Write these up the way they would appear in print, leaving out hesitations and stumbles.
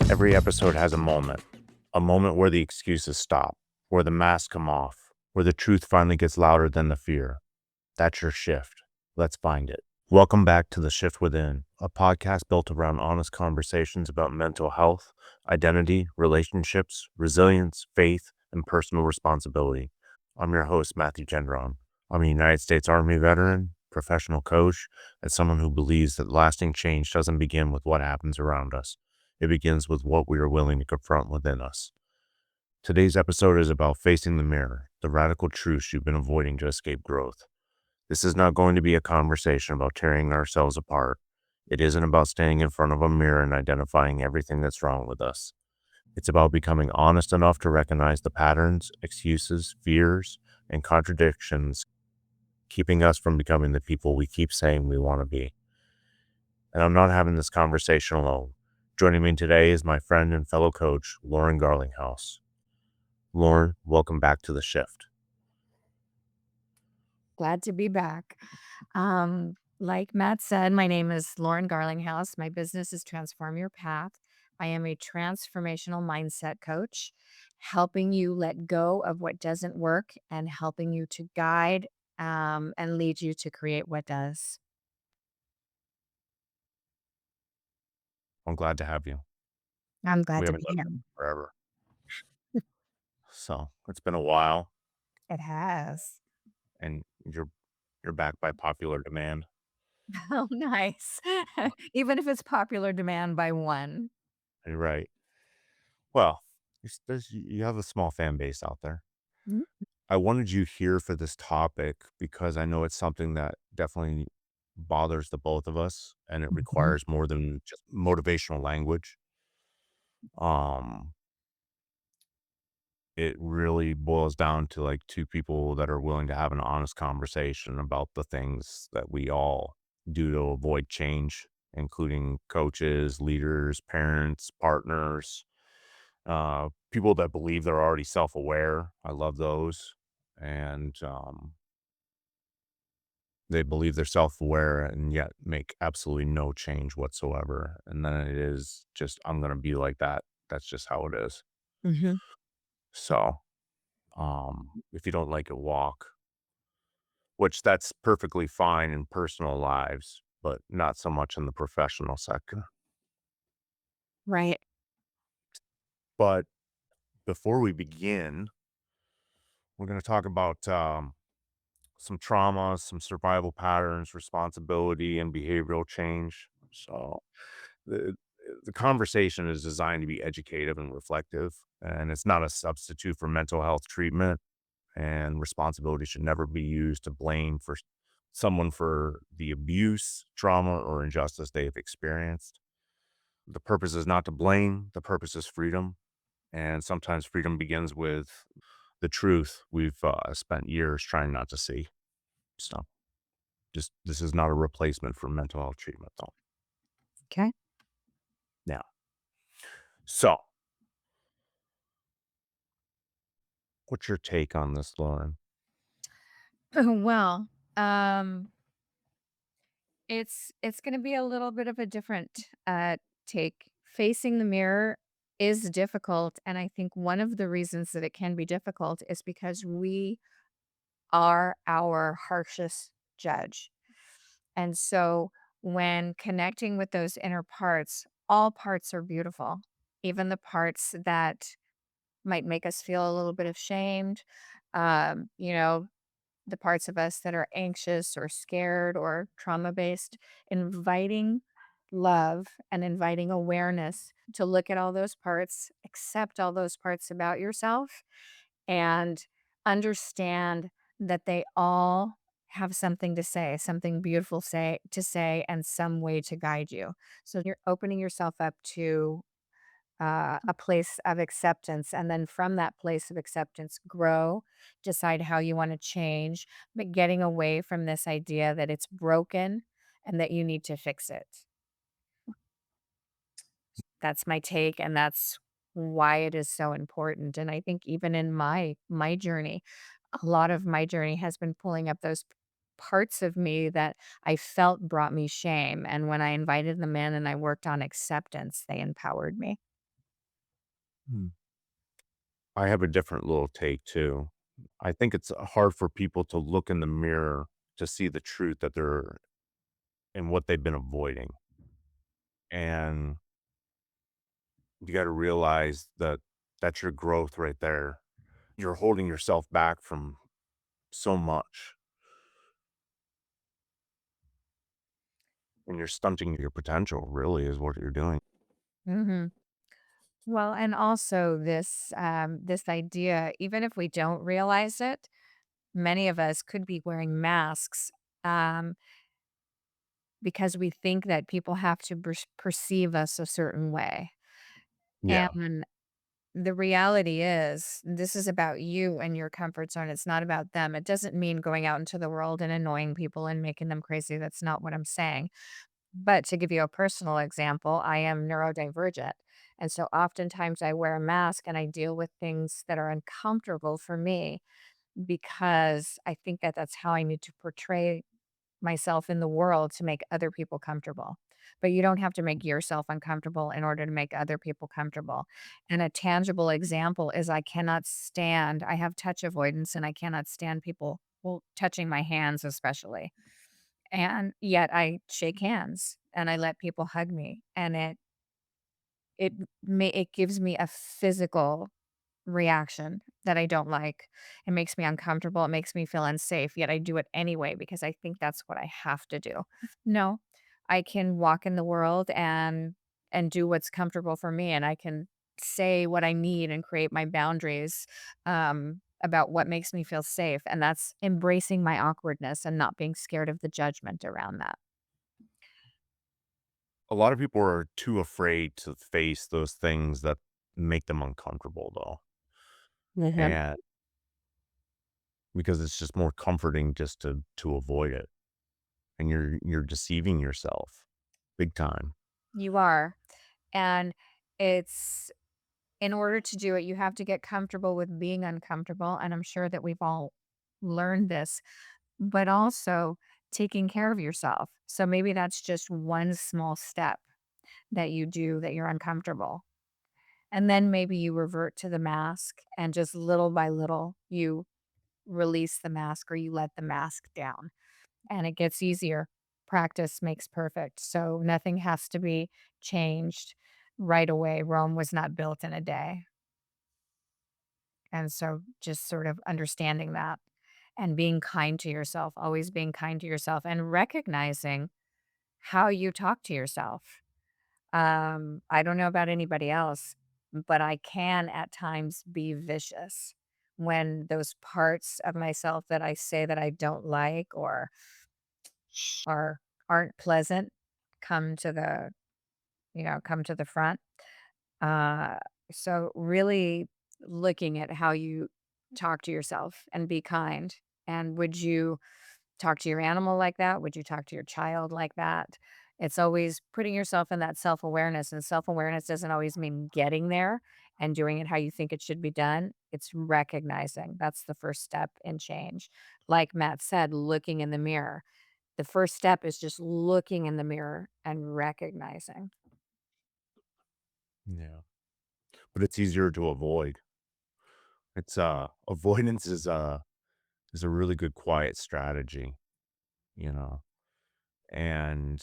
Every episode has a moment where the excuses stop, where the masks come off, where the truth finally gets louder than the fear. That's your shift. Let's find it. Welcome back to The Shift Within, a podcast built around honest conversations about mental health, identity, relationships, resilience, faith, and personal responsibility. I'm your host, Matthew Gendron. I'm a United States Army veteran, professional coach, and someone who believes that lasting change doesn't begin with what happens around us. It begins with what we are willing to confront within us. Today's episode is about facing the mirror, the radical truths you've been avoiding to escape growth. This is not going to be a conversation about tearing ourselves apart. It isn't about standing in front of a mirror and identifying everything that's wrong with us. It's about becoming honest enough to recognize the patterns, excuses, fears, and contradictions keeping us from becoming the people we keep saying we want to be. And I'm not having this conversation alone. Joining me today is my friend and fellow coach, Lauren Garlinghouse. Lauren, welcome back to The Shift. Glad to be back. Like Matt said, my name is Lauren Garlinghouse. My business is Transform Your Path. I am a transformational mindset coach, helping you let go of what doesn't work and helping you to guide and lead you to create what does. I'm glad to have you. I'm glad We to haven't be done here. this forever. So it's been a while, It has. and you're back by popular demand. Oh, nice. Even if it's popular demand by one. You're right. Well, you have a small fan base out there. Mm. I wanted you here for this topic because I know it's something that definitely bothers the both of us, and it Mhm. requires more than just motivational language. Um, it really boils down to like two people that are willing to have an honest conversation about the things that we all do to avoid change, including coaches, leaders, parents, partners, people that believe they're already self-aware. I love those. And they believe they're self-aware and yet make absolutely no change whatsoever. And then it is just, I'm going to be like that. That's just how it is. Mhm. So, if you don't like it, walk, which that's perfectly fine in personal lives, but not so much in the professional sector. Right. But before we begin, we're going to talk about some trauma, some survival patterns, responsibility, and behavioral change. So the the conversation is designed to be educative and reflective, and it's not a substitute for mental health treatment. And responsibility should never be used to blame for someone for the abuse, trauma, or injustice they have experienced. The purpose is not to blame. The purpose is freedom, and sometimes freedom begins with the truth we've spent years trying not to see. So. Just this is not a replacement for mental health treatment, though. Okay. Now, so what's your take on this, Lauren? Well, um, it's gonna be a little bit of a different, take. Facing the mirror is difficult, and I think one of the reasons that it can be difficult is because we are our harshest judge. And so when connecting with those inner parts, all parts are beautiful, even the parts that might make us feel a little bit ashamed, you know, the parts of us that are anxious or scared or trauma based, inviting love and inviting awareness to look at all those parts, accept all those parts about yourself, and understand that they all have something to say, something beautiful say, and some way to guide you. So you're opening yourself up to a place of acceptance. And then from that place of acceptance, grow, decide how you want to change, but getting away from this idea that it's broken and that you need to fix it. That's my take, and that's why it is so important. And I think even in my journey, a lot of my journey has been pulling up those parts of me that I felt brought me shame. And when I invited them in and I worked on acceptance, they empowered me. Hmm. I have a different little take too. I think it's hard for people to look in the mirror to see the truth that they're and what they've been avoiding. And you got to realize that that's your growth right there. You're holding yourself back from so much and you're stunting your potential, really, is what you're doing. Hmm. Well, and also this idea, even if we don't realize it, many of us could be wearing masks um, because we think that people have to perceive us a certain way. Yeah. And the reality is, this is about you and your comfort zone. It's not about them. It doesn't mean going out into the world and annoying people and making them crazy. That's not what I'm saying. But to give you a personal example, I am neurodivergent. And so oftentimes I wear a mask and I deal with things that are uncomfortable for me because I think that that's how I need to portray myself in the world to make other people comfortable. But you don't have to make yourself uncomfortable in order to make other people comfortable. And a tangible example is I have touch avoidance and I cannot stand people, well, touching my hands especially. And yet I shake hands and I let people hug me and it gives me a physical reaction that I don't like. It makes me uncomfortable, it makes me feel unsafe, yet I do it anyway because I think that's what I have to do. No, I can walk in the world and do what's comfortable for me, and I can say what I need and create my boundaries, about what makes me feel safe, and that's embracing my awkwardness and not being scared of the judgment around that. A lot of people are too afraid to face those things that make them uncomfortable, though. Mhm. And because it's just more comforting just to avoid it. And you're deceiving yourself big time. You are, and it's in order to do it, you have to get comfortable with being uncomfortable, and I'm sure that we've all learned this, but also taking care of yourself. So maybe that's just one small step that you do that you're uncomfortable. And then maybe you revert to the mask and just little by little you release the mask or you let the mask down and it gets easier. Practice makes perfect. So nothing has to be changed right away. Rome was not built in a day. And so just sort of understanding that and being kind to yourself, always being kind to yourself and recognizing how you talk to yourself. I don't know about anybody else, but I can at times be vicious when those parts of myself that I say that I don't like or are aren't pleasant come to the, come to the front. Uh, so really looking at how you talk to yourself and be kind. And would you talk to your animal like that? Would you talk to your child like that? It's always putting yourself in that self awareness. And self awareness doesn't always mean getting there and doing it how you think it should be done. It's recognizing that's the first step in change. Like Matt said, looking in the mirror. The first step is just looking in the mirror and recognizing. Yeah. But it's easier to avoid. It's avoidance is a really good quiet strategy, you know. And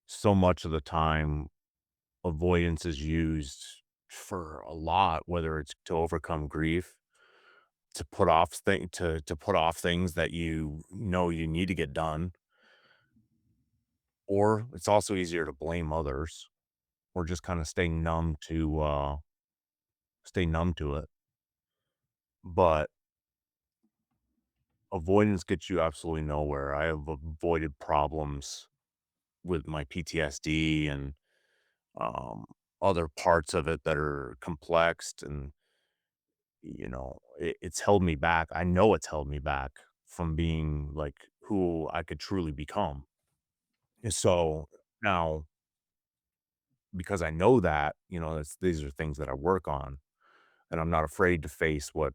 so much of the time avoidance is used for a lot, whether it's to overcome grief, to put off things that you know you need to get done, or it's also easier to blame others or just kind of stay numb to it. But avoidance gets you absolutely nowhere. I have avoided problems with my PTSD and um, other parts of it that are complex, and it's held me back. I know it's held me back from being like who I could truly become. And so now because I know that, these are things that I work on, and I'm not afraid to face what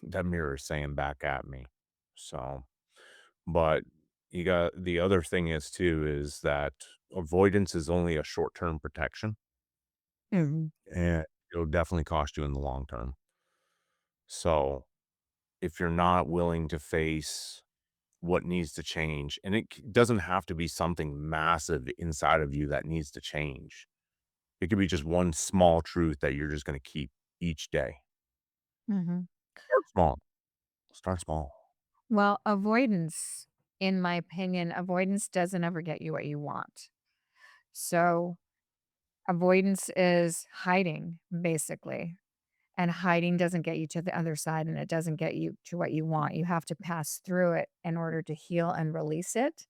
that mirror is saying back at me. So, but you got the other thing is too is that avoidance is only a short-term protection, Mhm. and it'll definitely cost you in the long term. So, if you're not willing to face what needs to change, and doesn't have to be something massive inside of you that needs to change. It could be just one small truth that you're just going to keep each day. Mhm. Start small. Start small. Well, avoidance, in my opinion, avoidance doesn't ever get you what you want. So, avoidance is hiding, basically. And hiding doesn't get you to the other side and it doesn't get you to what you want. You have to pass through it in order to heal and release it.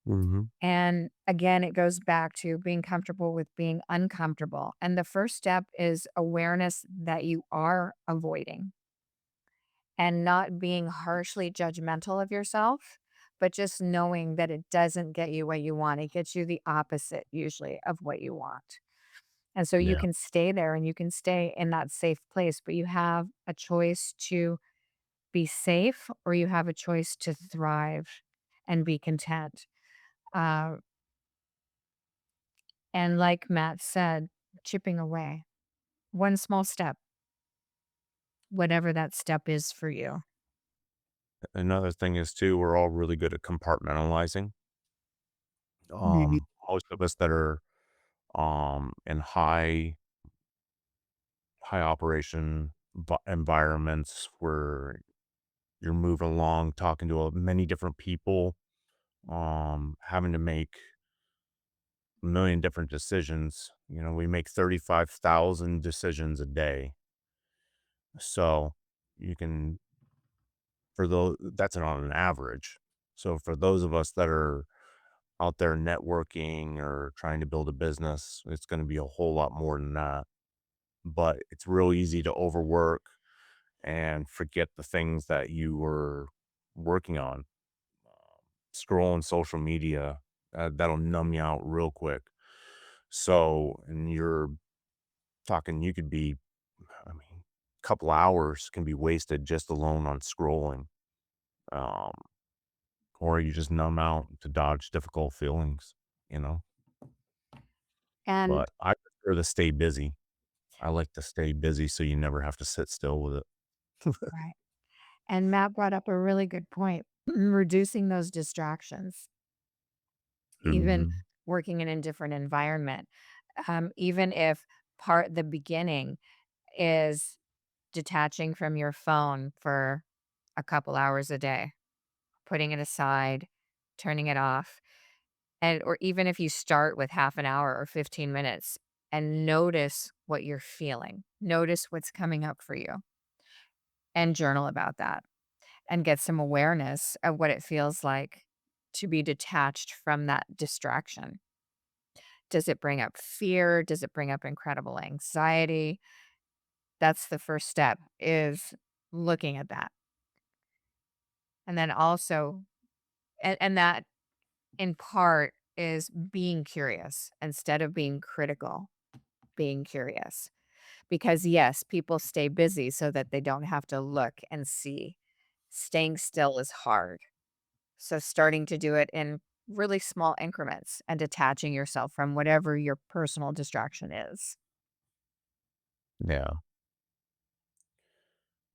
Mhm. And again, it goes back to being comfortable with being uncomfortable. And the first step is awareness that you are avoiding and not being harshly judgmental of yourself, but just knowing that it doesn't get you what you want. It gets you the opposite, usually, of what you want. And so you Yeah. can stay there and you can stay in that safe place, but you have a choice to be safe or you have a choice to thrive and be content. Uh, and like Matt said, chipping away one small step, whatever that step is for you. Another thing is too, we're all really good at compartmentalizing. Mhm. Most of us that are in high operation environments where you're moving along, talking to many different people, having to make a million different decisions. We make 35,000 decisions a day. So you can, for those, that's on an average. So for those of us that are out there networking or trying to build a business, it's going to be a whole lot more than that. But it's real easy to overwork and forget the things that you were working on. Scrolling social media, that'll numb you out real quick. So, and you're talking, you could be, I mean, a couple hours can be wasted just alone on scrolling. Um, or you just numb out to dodge difficult feelings, you know? And But I prefer to stay busy. I like to stay busy so you never have to sit still with it. right. And Matt brought up a really good point. Reducing those distractions, even Mhm. working in a different environment. Even if part the beginning is detaching from your phone for a couple hours a day, putting it aside, turning it off. And or even if you start with half an hour or 15 minutes and notice what you're feeling, notice what's coming up for you and journal about that and get some awareness of what it feels like to be detached from that distraction. Does it bring up fear? Does it bring up incredible anxiety? That's the first step is looking at that. And then also and that in part is being curious instead of being critical, being curious. Because yes, people stay busy so that they don't have to look and see. Staying still is hard. So starting to do it in really small increments and detaching yourself from whatever your personal distraction is. Yeah,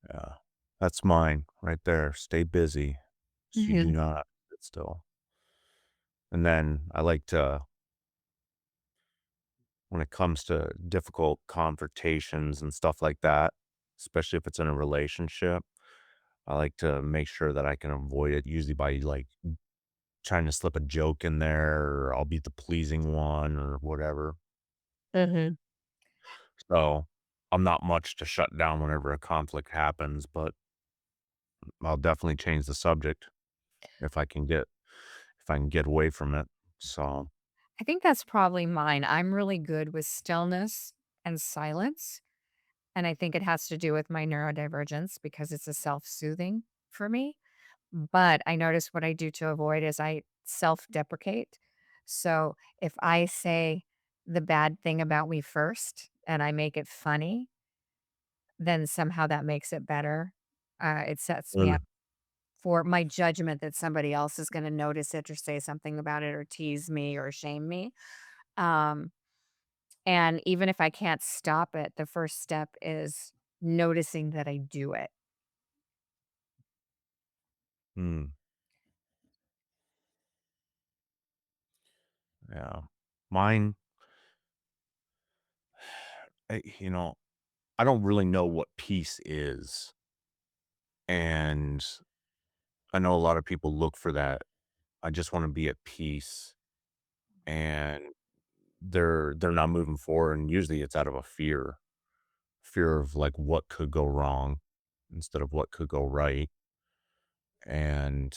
yeah. That's mine right there. Stay busy so you do Mhm. not sit still. And then I like to, when it comes to difficult confrontations and stuff like that, especially if it's in a relationship, I like to make sure that I can avoid it usually by like trying to slip a joke in there, or I'll be the pleasing one or whatever. Mhm. So I'm not much to shut down whenever a conflict happens, but I'll definitely change the subject if I can get if I can get away from it. So, I think that's probably mine. I'm really good with stillness and silence. And I think it has to do with my neurodivergence because it's a self-soothing for me. But I notice what I do to avoid is I self-deprecate. So if I say the bad thing about me first and I make it funny, then somehow that makes it better. It sets me up Mm, for my judgment that somebody else is gonna notice it or say something about it or tease me or shame me. Um, and even if I can't stop it, the first step is noticing that I do it. mm, yeah. Mine, you know, I don't really know what peace is, and I know a lot of people look for that. I just wanna be at peace, and they're not moving forward, and usually it's out of a fear of, like, what could go wrong instead of what could go right, and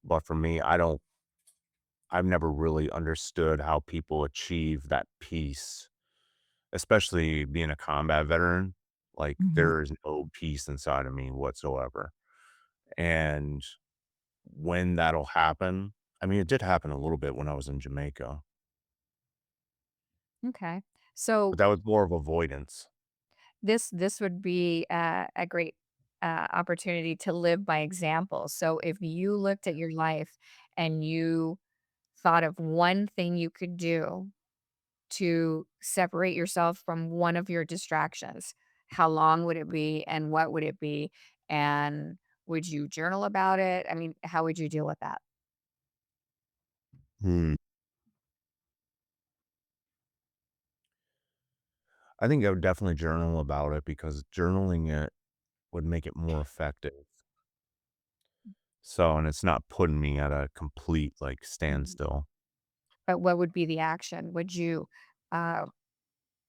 but for me, I've never really understood how people achieve that peace, especially being a combat veteran. Like, Mhm. there is no peace inside of me whatsoever, and when that'll happen, I mean, it did happen a little bit when I was in Jamaica, Okay. but So that was more of avoidance. this would be a great opportunity to live by example. So if you looked at your life and you thought of one thing you could do to separate yourself from one of your distractions, how long would it be and what would it be? And would you journal about it? I mean, how would you deal with that? Hmm. I think I would definitely journal about it because journaling it would make it more effective. So and it's not putting me at a complete, like, Mhm. standstill. But what would be the action? Would you uh,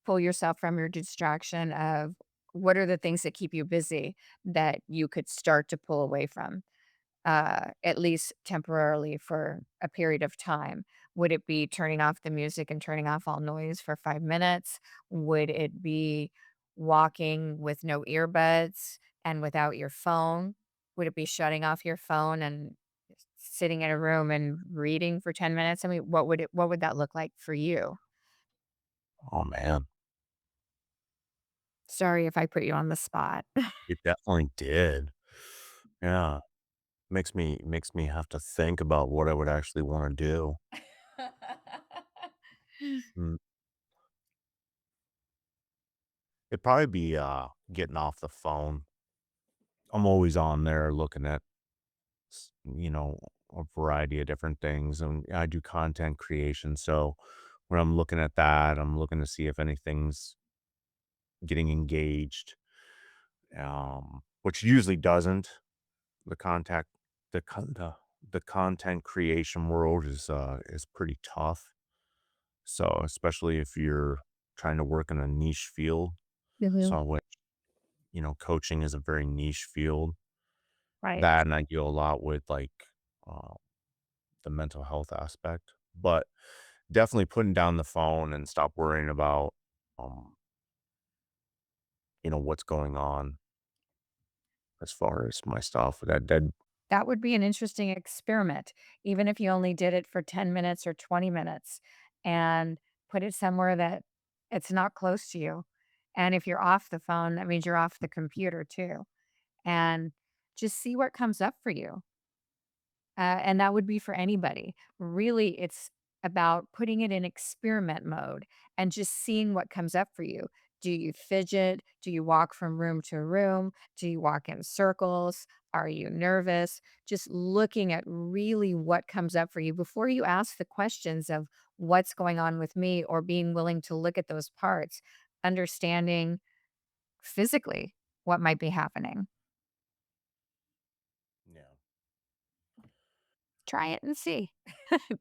pull yourself from your distraction of what are the things that keep you busy that you could start to pull away from, at least temporarily for a period of time? Would it be turning off the music and turning off all noise for 5 minutes? Would it be walking with no earbuds and without your phone? Would it be shutting off your phone and sitting in a room and reading for 10 minutes? I mean, what would that look like for you? Oh, man. Sorry if I put you on the spot. It definitely did. Yeah. Makes me have to think about what I would actually wanna do. Mm. It'd probably be, getting off the phone. I'm always on there looking at a variety of different things, and I do content creation, so when I'm looking at that, I'm looking to see if anything's getting engaged, which usually doesn't. The contact the con the content creation world is pretty tough, so especially if you're trying to work in a niche field, Mhm. so which, coaching is a very niche field. Right. That and I deal a lot with, like, uh, the mental health aspect, but definitely putting down the phone and stop worrying about, um, what's going on as far as my stuff. That That would be an interesting experiment, even if you only did it for 10 minutes or 20 minutes and put it somewhere that it's not close to you. And if you're off the phone, that means you're off the computer too. And just see what comes up for you. And that would be for anybody. Really, it's about putting it in experiment mode and just seeing what comes up for you. Do you fidget? Do you walk from room to room? Do you walk in circles? Are you nervous? Just looking at really what comes up for you before you ask the questions of what's going on with me or being willing to look at those parts, understanding physically what might be happening. Yeah. Try it and see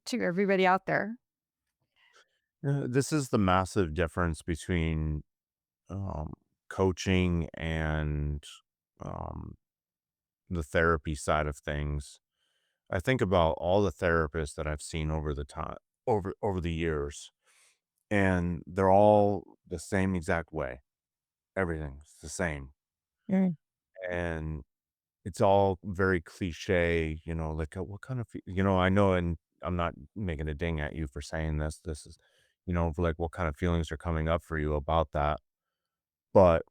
to everybody out there. This is the massive difference between, um, coaching and, um, the therapy side of things. I think about all the therapists that I've seen over the years, and they're all the same exact way. Everything's the same, and it's all very cliche, like, what kind of I know, and I'm not making a ding at you for saying this. This is for like what kind of feelings are coming up for you about that. But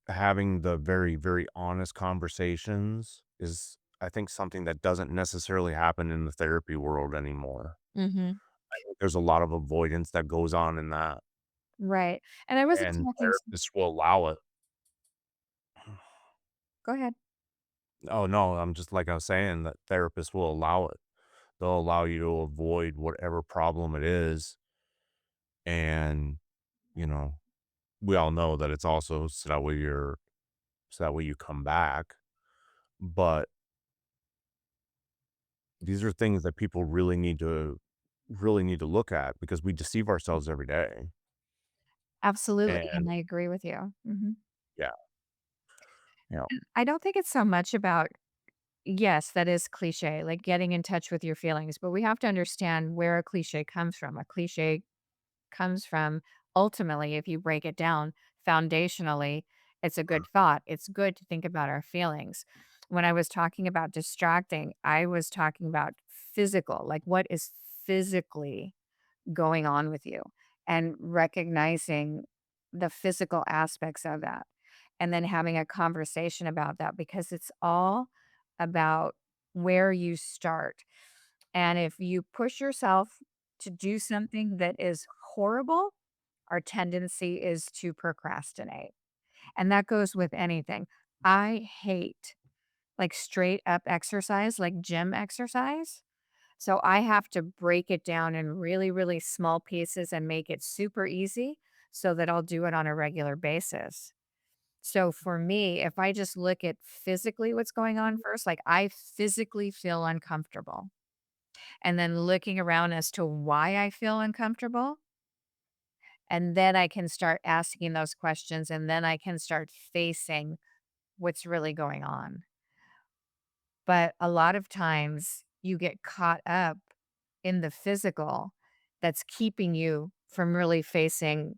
having the very, very honest conversations is, I think, something that doesn't necessarily happen in the therapy world anymore. Mhm. There's a lot of avoidance that goes on in that, Right, and I wasn't and talking s therapists will allow it. Go ahead. Oh, no, I'm just like I was saying, that therapists will allow it. They'll allow you to avoid whatever problem it is, and, you know, we all know that it's also so that way you come back, but these are things that people really need to look at because we deceive ourselves every day, Absolutely, and and I agree with you. Mhm. yeah, you know I don't think it's so much about yes, that is cliche, like getting in touch with your feelings, but we have to understand where a cliche comes from. A cliche comes from ultimately, if you break it down, foundationally, it's a good thought. It's good to think about our feelings. When I was talking about distracting, I was talking about physical, like what is physically going on with you and recognizing the physical aspects of that and then having a conversation about that because it's all about where you start. And if you push yourself to do something that is horrible, our tendency is to procrastinate. And that goes with anything. I hate like straight up exercise, like gym exercise. So I have to break it down in really, really small pieces and make it super easy so that I'll do it on a regular basis. So for me, if I just look at physically what's going on first, like I physically feel uncomfortable, and then looking around as to why I feel uncomfortable, and then I can start asking those questions, and then I can start facing what's really going on. But a lot of times you get caught up in the physical that's keeping you from really facing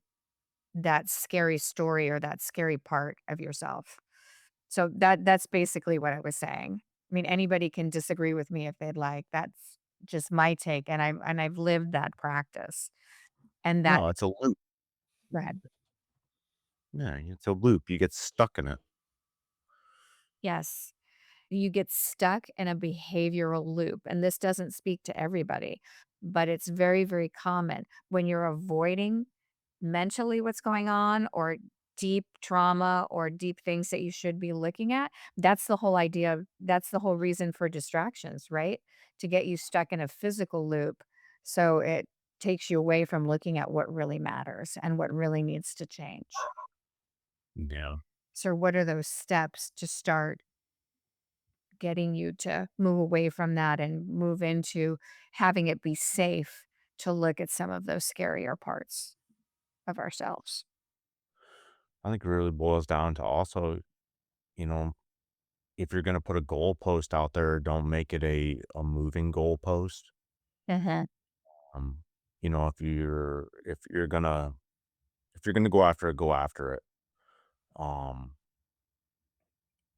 that scary story or that scary part of yourself. So that's basically what I was saying. I mean, anybody can disagree with me if they'd like. That's just my take, and I've lived that practice. And that no, it's a loop. Go ahead. Yeah, it's a loop, you get stuck in it. Yes. You get stuck in a behavioral loop, and this doesn't speak to everybody, but it's very, very common when you're avoiding mentally what's going on or deep trauma or deep things that you should be looking at. That's the whole idea. That's the whole reason for distractions, right? To get you stuck in a physical loop. So it takes you away from looking at what really matters and what really needs to change. Yeah. So, what are those steps to start getting you to move away from that and move into having it be safe to look at some of those scarier parts of ourselves? I think it really boils down to also, you know, if you're gonna put a goalpost out there, don't make it a moving goalpost. Uh-huh. Um, if you're gonna go after it, go after it. Um,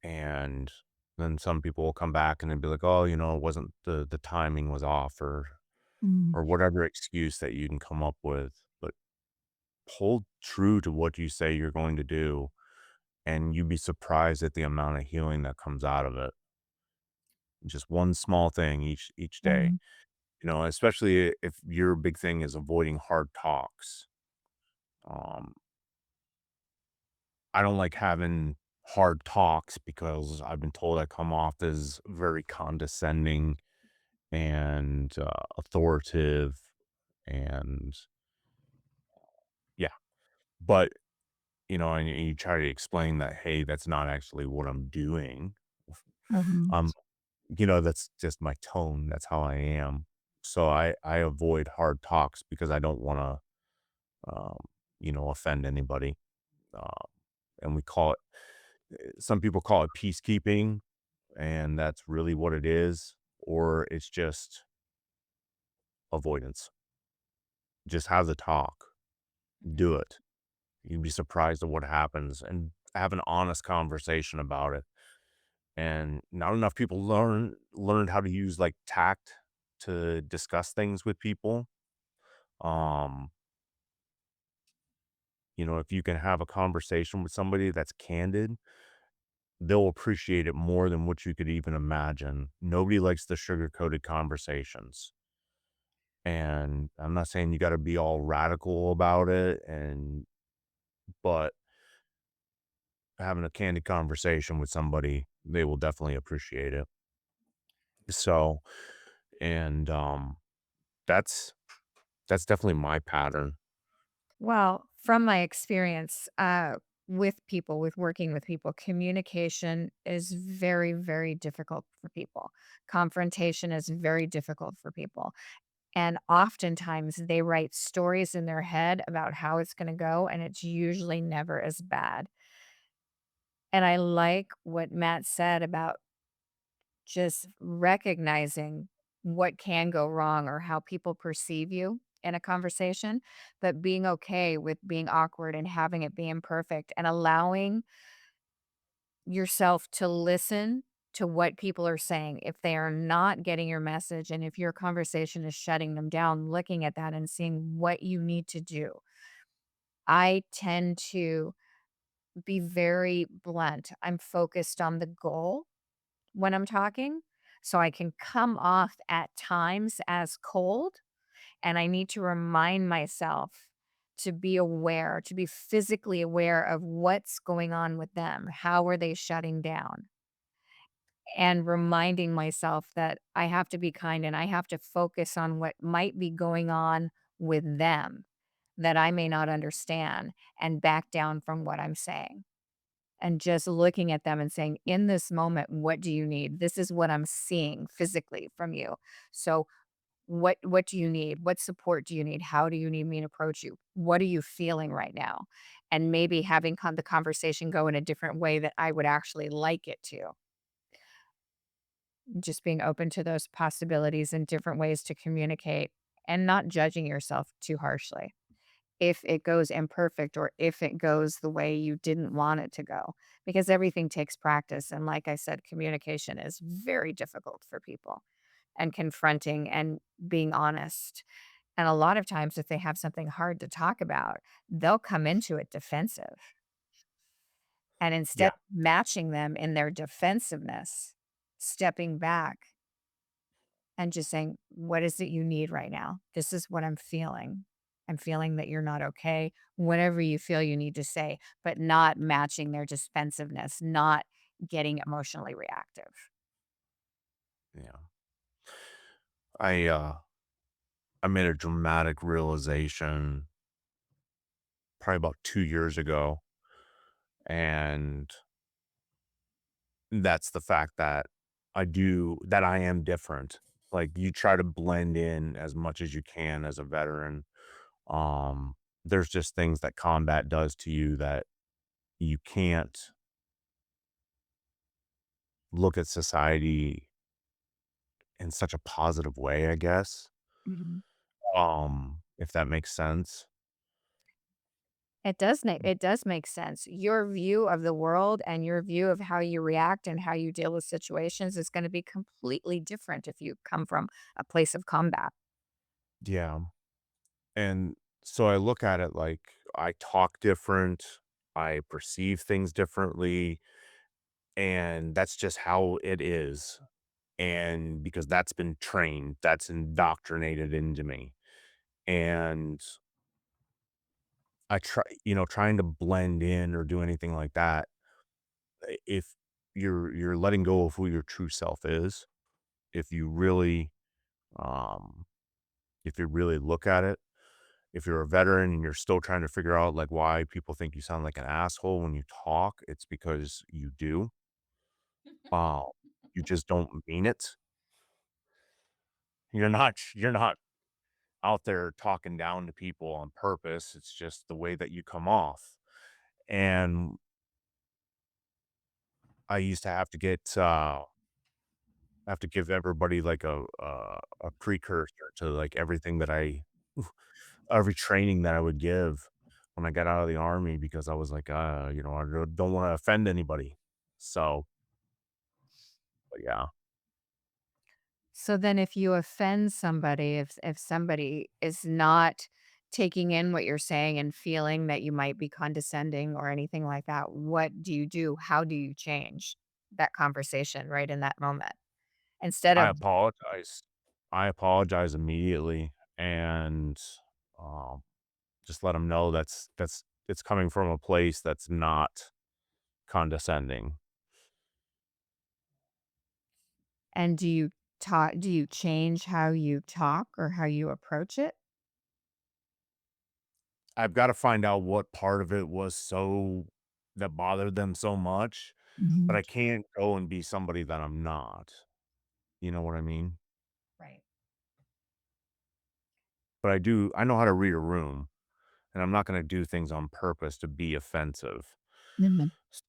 and then some people will come back and they'll be like, "Oh, it wasn't the timing was off," Mm, or whatever excuse that you can come up with. But hold true to what you say you're going to do, and you'd be surprised at the amount of healing that comes out of it. Just one small thing each day. mhm, Especially if your big thing is avoiding hard talks. Um, I don't like having hard talks because I've been told I come off as very condescending and authoritative, and yeah. But and you try to explain that, hey, that's not actually what I'm doing. mhm, Um, that's just my tone. That's how I am. So I avoid hard talks because I don't want to offend anybody. Uh, and we call it. Some people call it peacekeeping, and that's really what it is, or it's just avoidance. Just have the talk, mhm, do it. You'd be surprised at what happens, and have an honest conversation about it. And not enough people learned how to use like tact to discuss things with people. Um, if you can have a conversation with somebody that's candid, they'll appreciate it more than what you could even imagine. Nobody likes the sugar-coated conversations. And I'm not saying you gotta be all radical about it, but having a candid conversation with somebody, they will definitely appreciate it. So, and, that's that's definitely my pattern. Well, from my experience, with people, with working with people, communication is very, very difficult for people. Confrontation is very difficult for people. And oftentimes they write stories in their head about how it's going to go, and it's usually never as bad. And I like what Matt said about just recognizing what can go wrong or how people perceive you in a conversation, but being okay with being awkward and having it be imperfect and allowing yourself to listen to what people are saying. If they are not getting your message and if your conversation is shutting them down, looking at that and seeing what you need to do. I tend to be very blunt. I'm focused on the goal when I'm talking, so I can come off at times as cold, and I need to remind myself to be aware, to be physically aware of what's going on with them. How are they shutting down? And reminding myself that I have to be kind and I have to focus on what might be going on with them that I may not understand and back down from what I'm saying. And just looking at them and saying, "In this moment, what do you need? This is what I'm seeing physically from you. So what do you need? What support do you need? How do you need me to approach you? What are you feeling right now?" And maybe having the conversation go in a different way that I would actually like it to. Just being open to those possibilities and different ways to communicate and not judging yourself too harshly if it goes imperfect or if it goes the way you didn't want it to go, because everything takes practice. And like I said, communication is very difficult for people and confronting and being honest. And a lot of times, if they have something hard to talk about, they'll come into it defensive. And instead Yeah. of matching them in their defensiveness, stepping back and just saying, "What is it you need right now? This is what I'm feeling. I'm feeling that you're not okay." Whatever you feel you need to say, but not matching their defensiveness, not getting emotionally reactive. Yeah. I, uh, I made a dramatic realization probably about 2 years ago, and that's the fact that I am different. Like, you try to blend in as much as you can as a veteran. Um, there's just things that combat does to you that you can't look at society in such a positive way, I guess, Mhm. if that makes sense. It does make sense. Your view of the world and your view of how you react and how you deal with situations is gonna be completely different if you come from a place of combat. Yeah, and so I look at it like I talk different, I perceive things differently, and that's just how it is, and because that's been trained, that's indoctrinated into me, and trying to blend in or do anything like that, if you're letting go of who your true self is, if you really, um if you really look at it, if you're a veteran and you're still trying to figure out, like, why people think you sound like an asshole when you talk, it's because you do. Uh, you just don't mean it. You're not out there talking down to people on purpose. It's just the way that you come off. And I used to have to give everybody like a precursor to like everything that I every training that I would give when I got out of the army because I was like, I don't want to offend anybody. So, but yeah, So then if you offend somebody, if somebody is not taking in what you're saying and feeling that you might be condescending or anything like that, what do you do? How do you change that conversation right in that moment? Instead I of apologize. I apologize immediately and, um, just let them know that's it's coming from a place that's not condescending. and do you change how you talk or how you approach it? I've gotta find out what part of it was so that bothered them so much, but Mhm. I can't go and be somebody that I'm not. You know what I mean? Right. But I know how to read a room, and I'm not gonna do things on purpose to be offensive. Mhm. S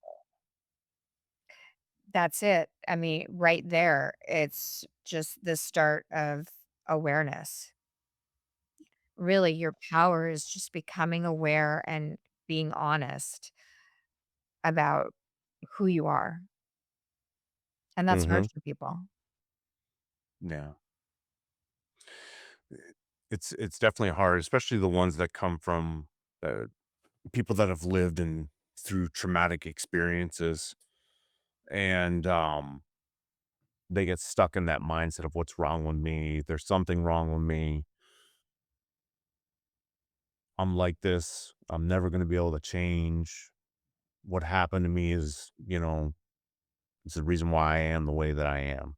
That's it. I mean, right there, it's just the start of awareness. Really, your power is just becoming aware and being honest about who you are, and that's hard Mhm. for people. Yeah. It's definitely hard, especially the ones that come from, uh, people that have lived and through traumatic experiences, and, they get stuck in that mindset of what's wrong with me, there's something wrong with me, I'm like this, I'm never gonna be able to change. What happened to me is, it's the reason why I am the way that I am.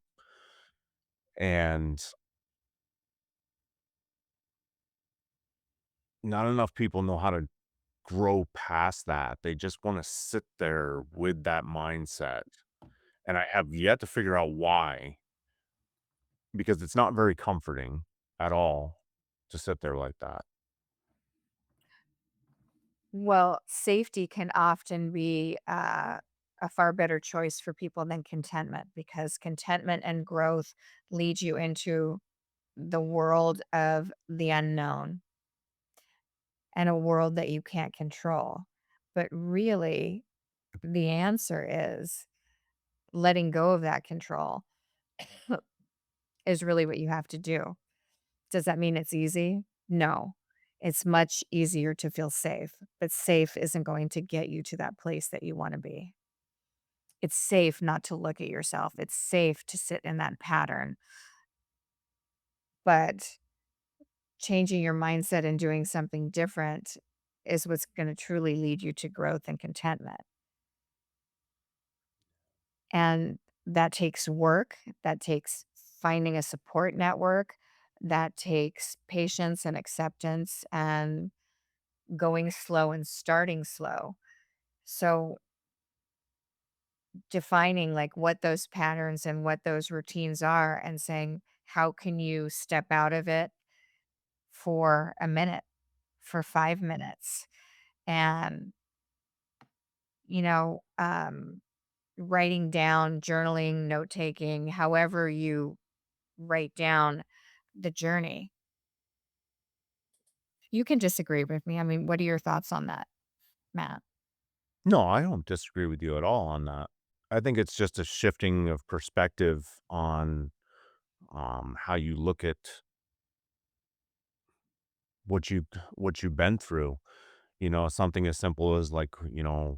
And not enough people know how to grow past that. They just want to sit there with that mindset. And I have yet to figure out why, because it's not very comforting at all to sit there like that. Well, safety can often be a far better choice for people than contentment because contentment and growth lead you into the world of the unknown and a world that you can't control. But really, the answer is letting go of that control is really what you have to do. Does that mean it's easy? No. It's much easier to feel safe, but safe isn't going to get you to that place that you want to be. It's safe not to look at yourself. It's safe to sit in that pattern, but changing your mindset and doing something different is what's going to truly lead you to growth and contentment. And that takes work, that takes finding a support network, that takes patience and acceptance and going slow and starting slow. So defining like what those patterns and what those routines are and saying, how can you step out of it for a minute, for 5 minutes? And, you know, writing down, journaling, note taking, however you write down the journey. You can disagree with me. I mean, what are your thoughts on that, Matt? No, I don't disagree with you at all on that. I think it's just a shifting of perspective on how you look at what you what you've been through. Something as simple as like,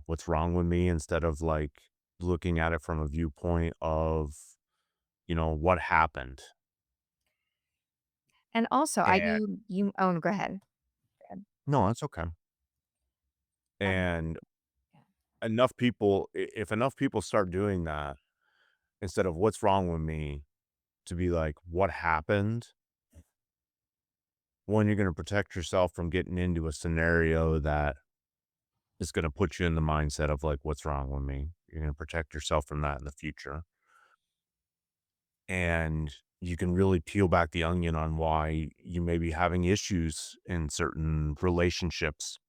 what's wrong with me instead of like looking at it from a viewpoint of, what happened. And also, I And do you oh, no, go ahead. Go ahead. no, that's okay. Um, And yeah. if enough people start doing that instead of what's wrong with me to be like, what happened? One, you're going to protect yourself from getting into a scenario that is going to put you in the mindset of like, what's wrong with me? You're going to protect yourself from that in the future. And you can really peel back the onion on why you may be having issues in certain relationships.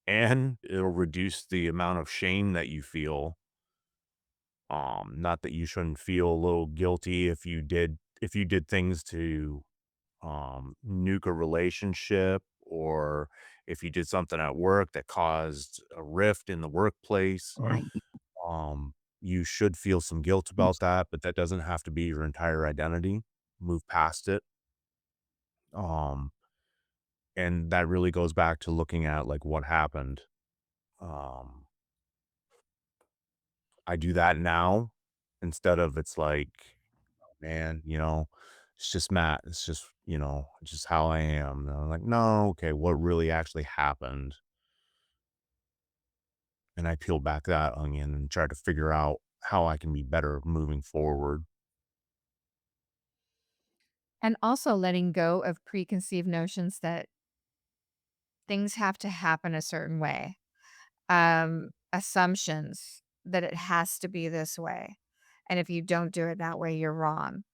And it'll reduce the amount of shame that you feel. Not that you shouldn't feel a little guilty if you did things to nuke a relationship, or if you did something at work that caused a rift in the workplace. Right. Um, You should feel some guilt about that, but that doesn't have to be your entire identity. Move past it. Um, and that really goes back to looking at like what happened. Um, I do that now instead of it's like, man, it's just Matt. It's just, just how I am. And I'm like, no, okay, what really actually happened? And I peel back that onion and try to figure out how I can be better moving forward. And also letting go of preconceived notions that things have to happen a certain way. Assumptions that it has to be this way. And if you don't do it that way, you're wrong.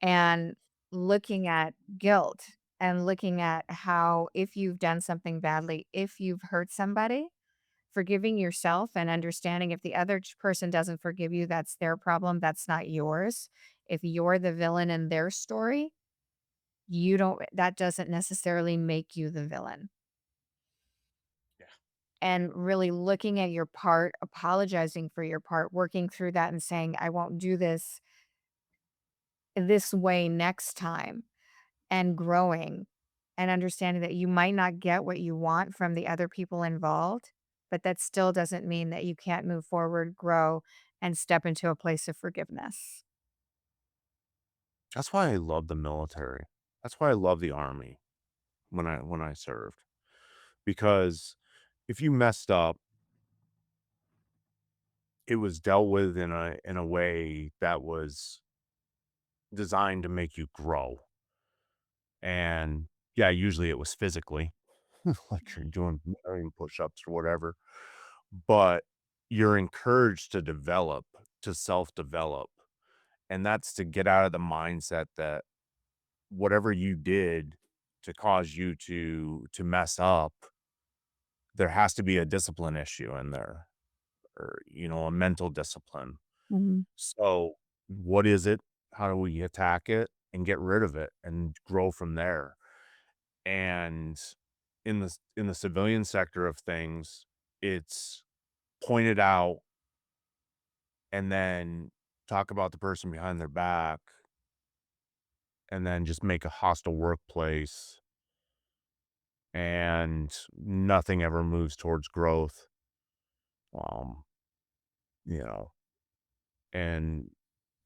And looking at guilt and looking at how if you've done something badly, if you've hurt somebody, forgiving yourself and understanding if the other person doesn't forgive you, that's their problem, that's not yours. If you're the villain in their story, you don't that doesn't necessarily make you the villain. Yeah. And really looking at your part, apologizing for your part, working through that and saying, I won't do this way next time, and growing and understanding that you might not get what you want from the other people involved, but that still doesn't mean that you can't move forward, grow, and step into a place of forgiveness. That's why I love the military. That's why I love the army when I served. Because if you messed up, it was dealt with in a way that was designed to make you grow. And yeah, usually it was physically, like you're doing million push-ups or whatever. But you're encouraged to develop, to self-develop. And that's to get out of the mindset that whatever you did to cause you to mess up, there has to be a discipline issue in there or, a mental discipline. Mhm, So, what is it? How do we attack it and get rid of it and grow from there? And in the civilian sector of things, it's pointed out and then talk about the person behind their back and then just make a hostile workplace and nothing ever moves towards growth. Um, you know, and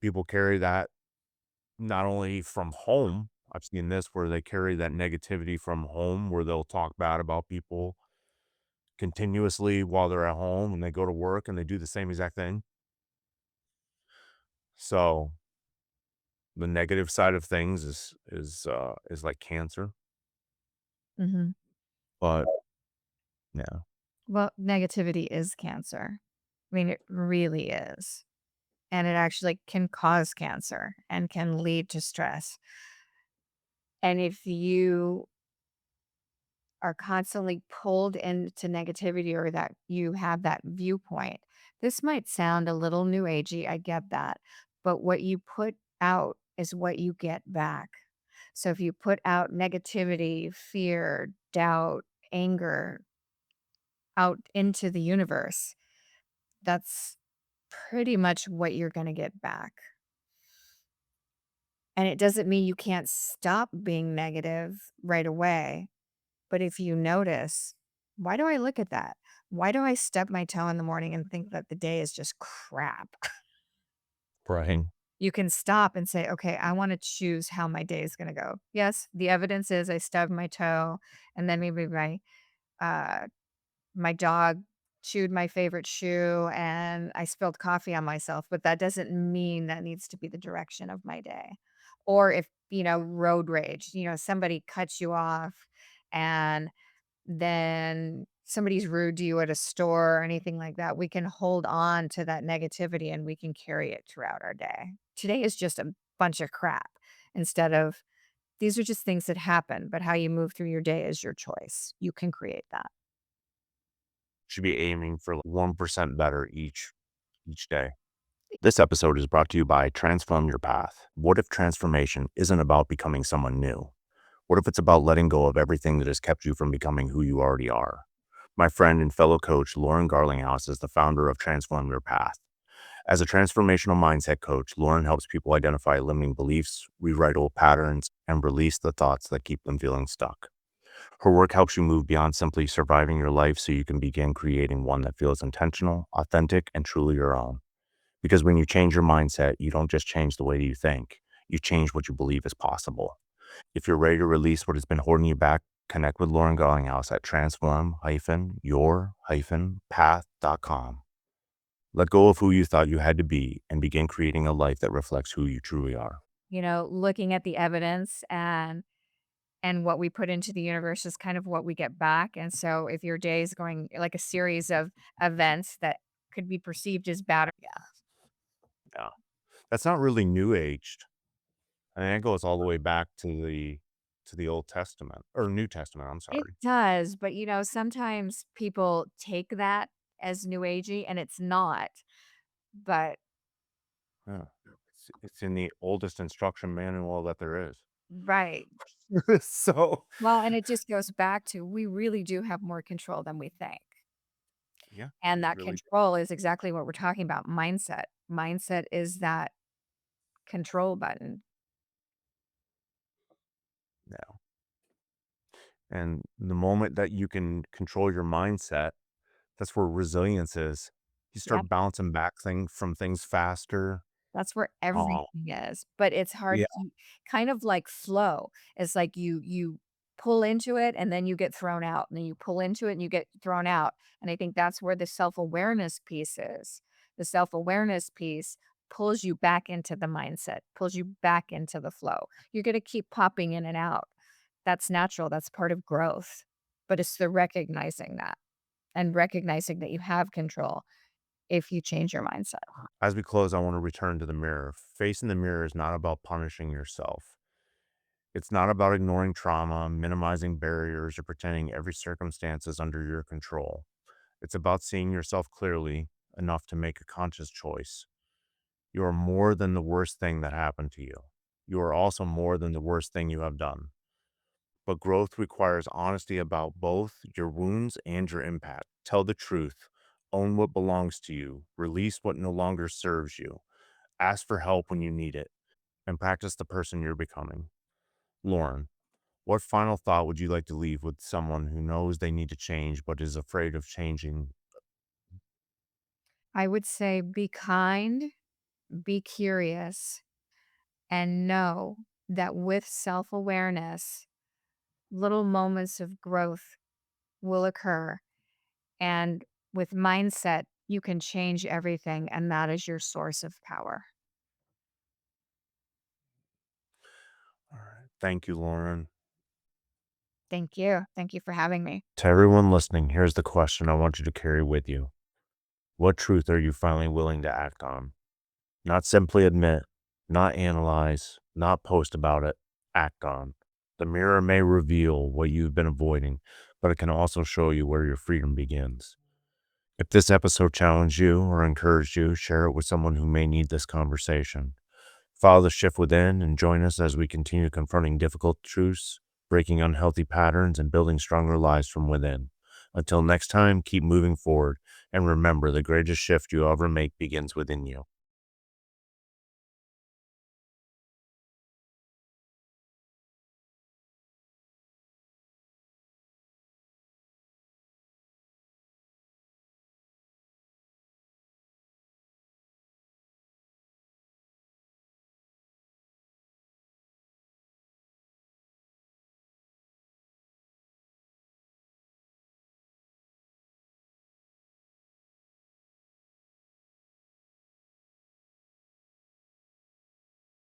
people carry that not only from home. I've seen this where they carry that negativity from home where they'll talk bad about people continuously while they're at home and they go to work and they do the same exact thing. So the negative side of things is like cancer. mhm. But yeah, Well, negativity is cancer. I mean, it really is. And it actually can cause cancer and can lead to stress. And if you are constantly pulled into negativity or that you have that viewpoint, this might sound a little new agey. I get that. But what you put out is what you get back. So if you put out negativity, fear, doubt, anger out into the universe, that's pretty much what you're going to get back. And it doesn't mean you can't stop being negative right away. But if you notice, why do I look at that? Why do I stub my toe in the morning and think that the day is just crap? right. You can stop and say, okay, I want to choose how my day is going to go. Yes, the evidence is I stubbed my toe and then maybe uh, my dog chewed my favorite shoe and I spilled coffee on myself, but that doesn't mean that needs to be the direction of my day. Or if, road rage, somebody cuts you off and then somebody's rude to you at a store or anything like that, we can hold on to that negativity and we can carry it throughout our day. Today is just a bunch of crap instead of these are just things that happen, but how you move through your day is your choice. You can create that. Should be aiming for like 1% better each day. This episode is brought to you by Transform Your Path. What if transformation isn't about becoming someone new? What if it's about letting go of everything that has kept you from becoming who you already are? My friend and fellow coach, Lauren Garlinghouse, is the founder of Transform Your Path. As a transformational mindset coach, Lauren helps people identify limiting beliefs, rewrite old patterns, and release the thoughts that keep them feeling stuck. Her work helps you move beyond simply surviving your life so you can begin creating one that feels intentional, authentic, and truly your own. Because when you change your mindset, you don't just change the way you think, you change what you believe is possible. If you're ready to release what has been holding you back, connect with Lauren Garlinghouse at transform-your-path.com. Let go of who you thought you had to be and begin creating a life that reflects who you truly are. Looking at the evidence and what we put into the universe is kind of what we get back. And so if your day is going like a series of events that could be perceived as bad, yeah, Yeah. That's not really new aged. I mean, it goes all the way back to the Old Testament or New Testament, I'm it sorry. does. But sometimes people take that as new agey and it's not. But Yeah. It's in the oldest instruction manual that there is. right. So, Well, and it just goes back to we really do have more control than we think. yeah, And we that really control is exactly what we're talking about, mindset. Mindset is that control button. do. And the moment that you can control your mindset, that's where resilience is. You Yep. start bouncing back from things faster. That's where Oh, everything is, but it's hard yeah. to kind of like flow. It's like you pull into it and then you get thrown out, and then you pull into it and you get thrown out, and I think that's where the self-awareness piece is. The self-awareness piece pulls you back into the mindset, pulls you back into the flow. You're gonna keep popping in and out. That's natural, that's part of growth, but it's the recognizing that and recognizing that you have control if you change your mindset. As we close, I want to return to the mirror. Facing the mirror is not about punishing yourself. It's not about ignoring trauma, minimizing barriers, or pretending every circumstance is under your control. It's about seeing yourself clearly enough to make a conscious choice. You are more than the worst thing that happened to you. You are also more than the worst thing you have done. But growth requires honesty about both your wounds and your impact. Tell the truth, own what belongs to you, release what no longer serves you, ask for help when you need it, and practice the person you're becoming. Lauren, what final thought would you like to leave with someone who knows they need to change but is afraid of changing? I would say be kind, be curious, and know that with self awareness, little moments of growth will occur. And with mindset, you can change everything. And that is your source of power. All right. Thank you, Lauren. Thank you. Thank you for having me. To everyone listening, here's the question I want you to carry with you. What truth are you finally willing to act on? Not simply admit, not analyze, not post about it, act on. The mirror may reveal what you've been avoiding, but it can also show you where your freedom begins. If this episode challenged you or encouraged you, share it with someone who may need this conversation. Follow the shift within and join us as we continue confronting difficult truths, breaking unhealthy patterns, and building stronger lives from within. Until next time, keep moving forward and remember the greatest shift you ever make begins within you.